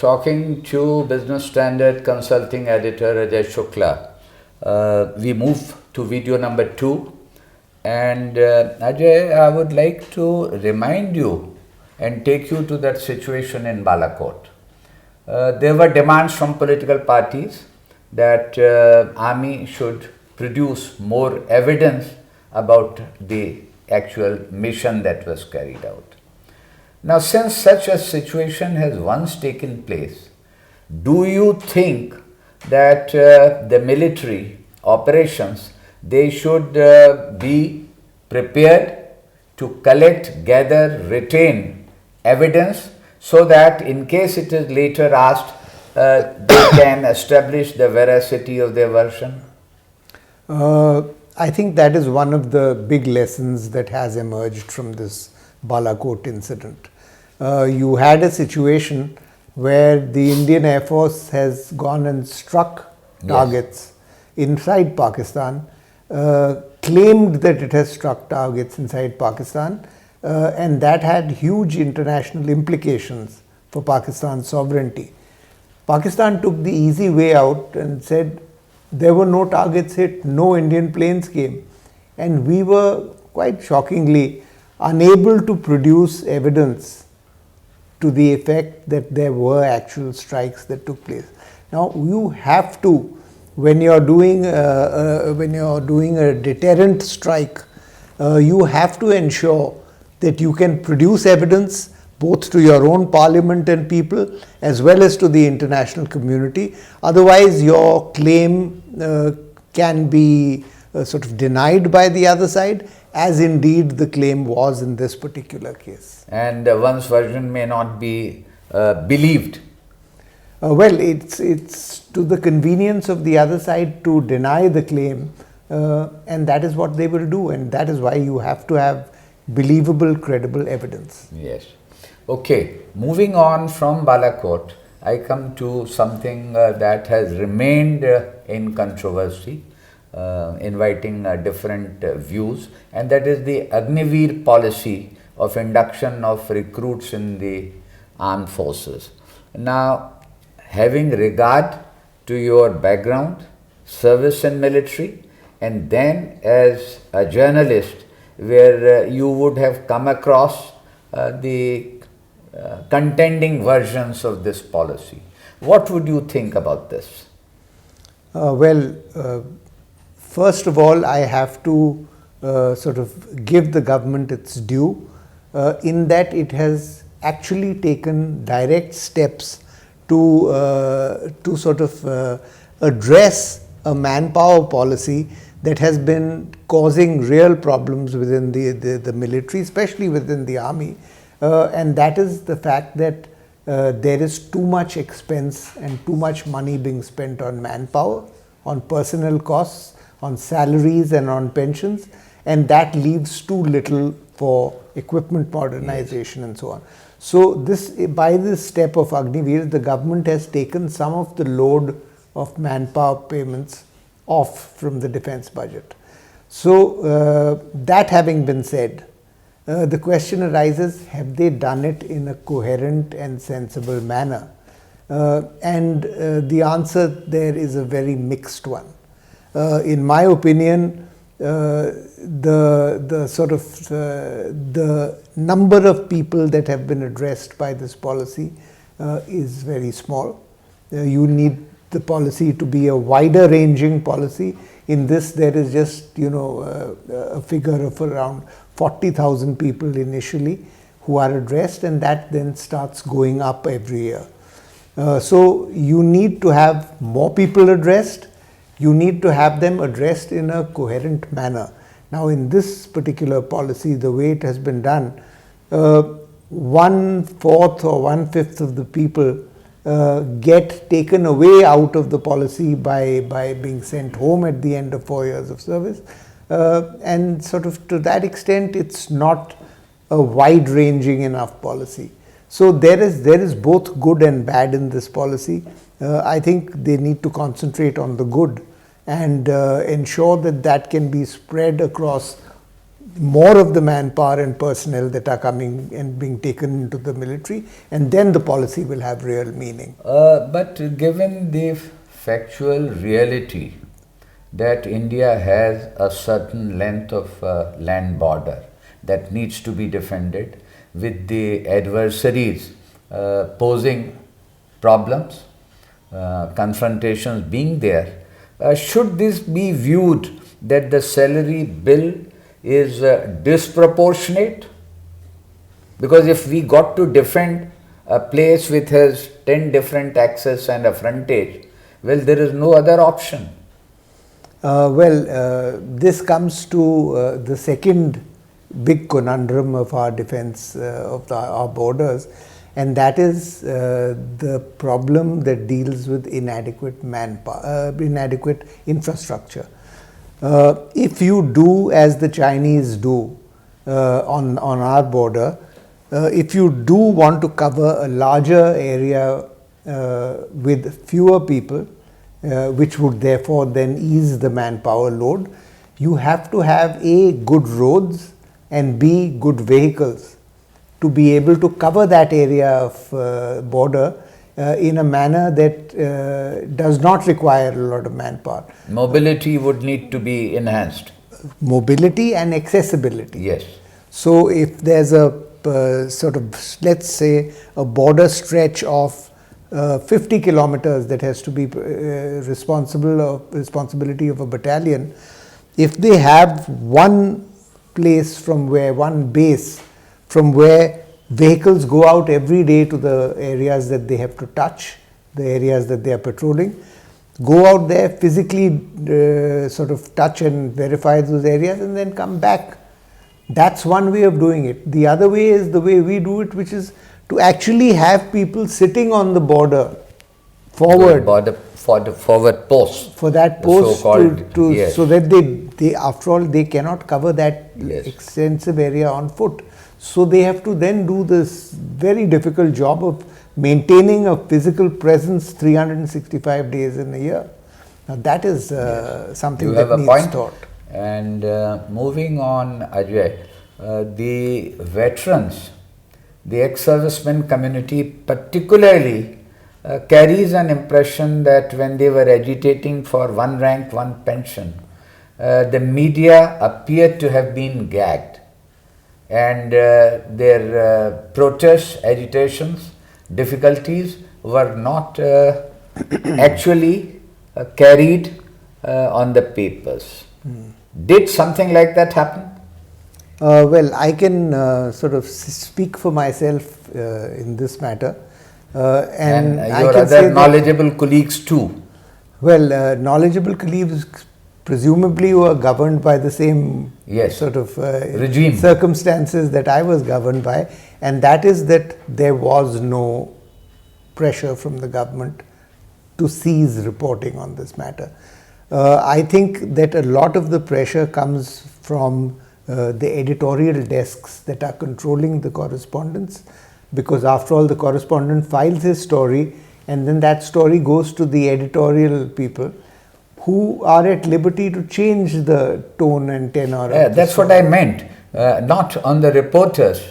talking to Business Standard Consulting Editor Ajai Shukla. We move to video number 2. And Ajay, I would like to remind you and take you to that situation in Balakot. There were demands from political parties that army should produce more evidence about the actual mission that was carried out. Now, since such a situation has once taken place, do you think that the military operations, they should be prepared to collect, gather, retain evidence so that in case it is later asked, they can establish the veracity of their version? I think that is one of the big lessons that has emerged from this Balakot incident. You had a situation where the Indian Air Force has gone and struck targets inside Pakistan, claimed that it has struck targets inside Pakistan, and that had huge international implications for Pakistan's sovereignty. Pakistan took the easy way out and said there were no targets hit, no Indian planes came, and we were quite shockingly unable to produce evidence to the effect that there were actual strikes that took place. Now you have to, when you're doing a deterrent strike, you have to ensure that you can produce evidence both to your own parliament and people as well as to the international community. Otherwise your claim can be sort of denied by the other side, as indeed the claim was in this particular case. And one's version may not be believed. Well, it's to the convenience of the other side to deny the claim, and that is what they will do, and that is why you have to have believable, credible evidence. Yes. Okay, moving on from Balakot, I come to something that has remained in controversy, inviting different views, and that is the Agniveer policy of induction of recruits in the armed forces. Now, having regard to your background, service in military, and then as a journalist where you would have come across the contending versions of this policy, what would you think about this? First of all, I have to sort of give the government its due in that it has actually taken direct steps to sort of address a manpower policy that has been causing real problems within the military, especially within the army, and that is the fact that there is too much expense and too much money being spent on manpower, on personnel costs, on salaries and on pensions, and that leaves too little for equipment modernization and so on. So by this step of Agniveer, the government has taken some of the load of manpower payments off from the defense budget. So that having been said, the question arises, have they done it in a coherent and sensible manner? And the answer there is a very mixed one. In my opinion, the sort of the number of people that have been addressed by this policy is very small. You need the policy to be a wider ranging policy. In this, there is just a figure of around 40,000 people initially who are addressed, and that then starts going up every year. So you need to have more people addressed. You need to have them addressed in a coherent manner. Now, in this particular policy, the way it has been done, 1/4 or 1/5 of the people get taken away out of the policy by being sent home at the end of 4 years of service, and sort of to that extent, it's not a wide-ranging enough policy. So there is both good and bad in this policy. I think they need to concentrate on the good and ensure that can be spread across more of the manpower and personnel that are coming and being taken into the military, and then the policy will have real meaning. But given the factual reality that India has a certain length of land border that needs to be defended, with the adversaries posing problems, confrontations being there, should this be viewed that the salary bill is disproportionate? Because if we got to defend a place which has 10 different access and a frontage, well, there is no other option. This comes to the second big conundrum of our defense of our borders, and that is the problem that deals with inadequate manpower, inadequate infrastructure. If you do as the Chinese do on our border, if you do want to cover a larger area with fewer people, which would therefore then ease the manpower load, you have to have A, good roads, and B, good vehicles to be able to cover that area of border in a manner that does not require a lot of manpower. Mobility would need to be enhanced. Mobility and accessibility. Yes. So if there's a sort of, let's say, a border stretch of 50 kilometers that has to be responsibility of a battalion, if they have one place from where, one base from where vehicles go out every day to the areas that they have to touch, the areas that they are patrolling, go out there, physically sort of touch and verify those areas and then come back. That's one way of doing it. The other way is the way we do it, which is to actually have people sitting on the border forward. For the forward post. For that post yes. So that they after all they cannot cover that yes. extensive area on foot. So they have to then do this very difficult job of maintaining a physical presence 365 days in a year. Now that is yes. something you that have needs a point. thought. And moving on, Ajay, the veterans, the ex-servicemen community particularly carries an impression that when they were agitating for one rank, one pension, the media appeared to have been gagged, and their protests, agitations, difficulties were not actually carried on the papers. Did something like that happen? I can sort of speak for myself in this matter. And your other knowledgeable colleagues too. Well, knowledgeable colleagues presumably were governed by the same yes. sort of regime circumstances that I was governed by, and that is that there was no pressure from the government to cease reporting on this matter. I think that a lot of the pressure comes from the editorial desks that are controlling the correspondence, because after all the correspondent files his story and then that story goes to the editorial people who are at liberty to change the tone and tenor. That's what I meant. Not on the reporters,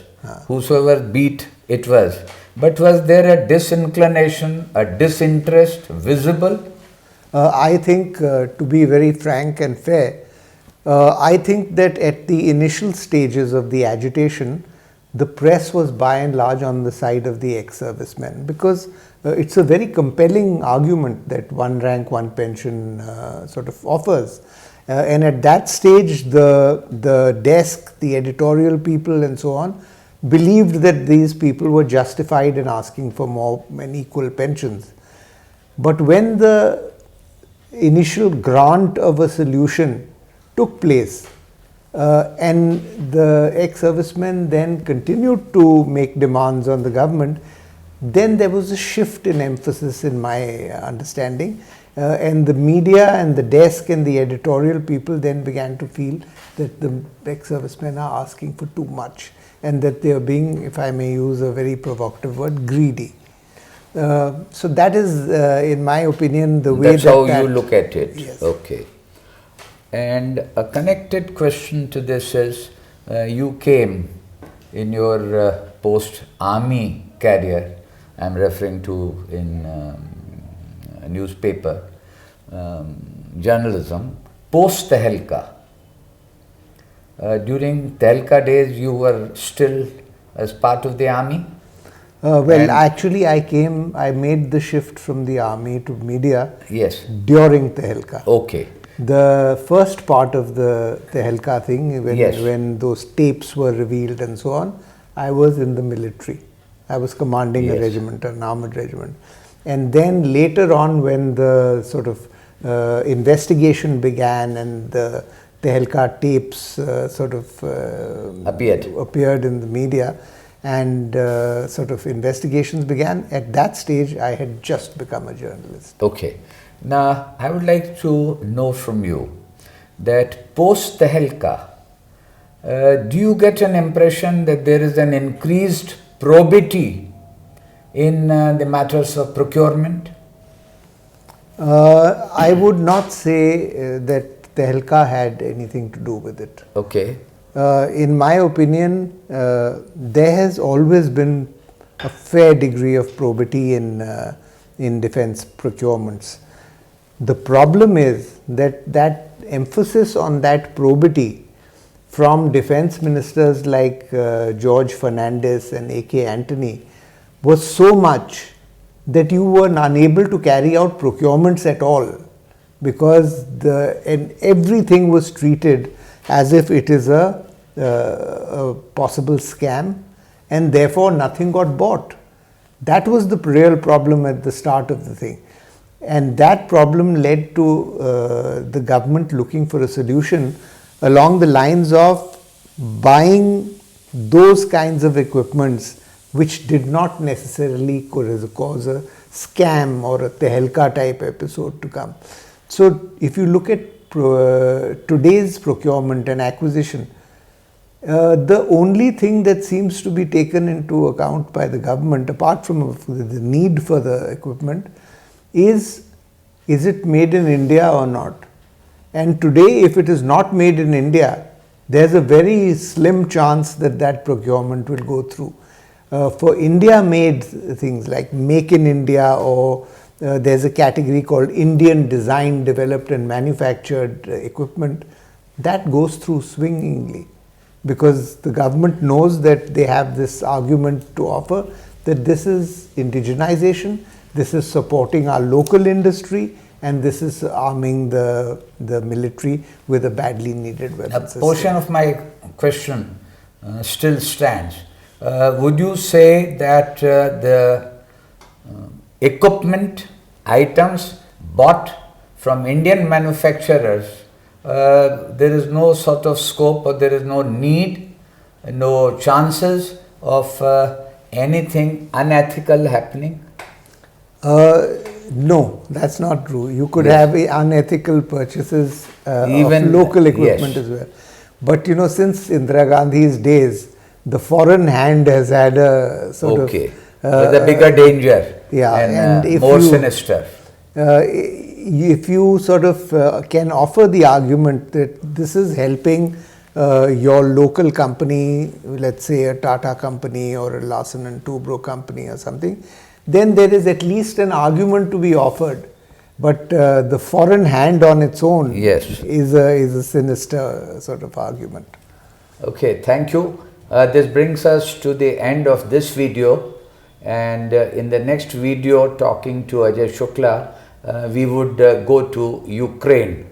whosoever beat it was, but was there a disinclination, a disinterest visible? I think, to be very frank and fair, I think that at the initial stages of the agitation, the press was by and large on the side of the ex-servicemen, because it's a very compelling argument that one rank, one pension sort of offers. And at that stage, the desk, the editorial people and so on, believed that these people were justified in asking for more and equal pensions. But when the initial grant of a solution took place, and the ex-servicemen then continued to make demands on the government, then there was a shift in emphasis in my understanding, and the media and the desk and the editorial people then began to feel that the ex-servicemen are asking for too much and that they are being, if I may use a very provocative word, greedy. So that is, in my opinion, the way that's that how you look at it. Yes. Okay. And a connected question to this is, you came in your post-army career, I'm referring to in a newspaper, journalism, post-Tahalka. During Tahalka days, you were still as part of the army? Actually, I made the shift from the army to media Yes. during Tahalka. Okay. The first part of the Tahalka thing, Yes. when those tapes were revealed and so on, I was in the military. I was commanding a Yes. regiment, an armored regiment. And then later on, when the sort of investigation began and the Tahalka tapes appeared in the media, and sort of investigations began, at that stage I had just become a journalist. Okay. Now, I would like to know from you that post-Tahalka, do you get an impression that there is an increased probity in the matters of procurement? I would not say that Tahalka had anything to do with it. Okay. In my opinion, there has always been a fair degree of probity in defense procurements. The problem is that emphasis on that probity from defense ministers like George Fernandez and A.K. Antony was so much that you were unable to carry out procurements at all, because everything was treated as if it is a possible scam, and therefore nothing got bought. That was the real problem at the start of the thing. And that problem led to the government looking for a solution along the lines of buying those kinds of equipments which did not necessarily cause a scam or a Tahalka type episode to come. So if you look at today's procurement and acquisition, the only thing that seems to be taken into account by the government, apart from the need for the equipment, is it made in India or not? And today, if it is not made in India, there's a very slim chance that procurement will go through. For India-made things like Make in India, or there's a category called Indian Design, Developed and Manufactured Equipment, that goes through swingingly, because the government knows that they have this argument to offer that this is indigenization, this is supporting our local industry, and this is arming the military with a badly needed weapon system. A portion of my question still stands. Would you say that the equipment items bought from Indian manufacturers, there is no sort of scope, or there is no need, no chances of anything unethical happening? No, that's not true. You could Yes. have unethical purchases Even- of local equipment yes. as well. But since Indira Gandhi's days, the foreign hand has had a sort Okay. of With a bigger danger, yeah, and if more you- sinister. if you sort of can offer the argument that this is helping your local company, let's say a Tata company or a Larsen and Toubro company or something, then there is at least an argument to be offered. But the foreign hand on its own Yes. is a sinister sort of argument. Okay, thank you. This brings us to the end of this video, and in the next video, talking to Ajai Shukla, we would go to Ukraine.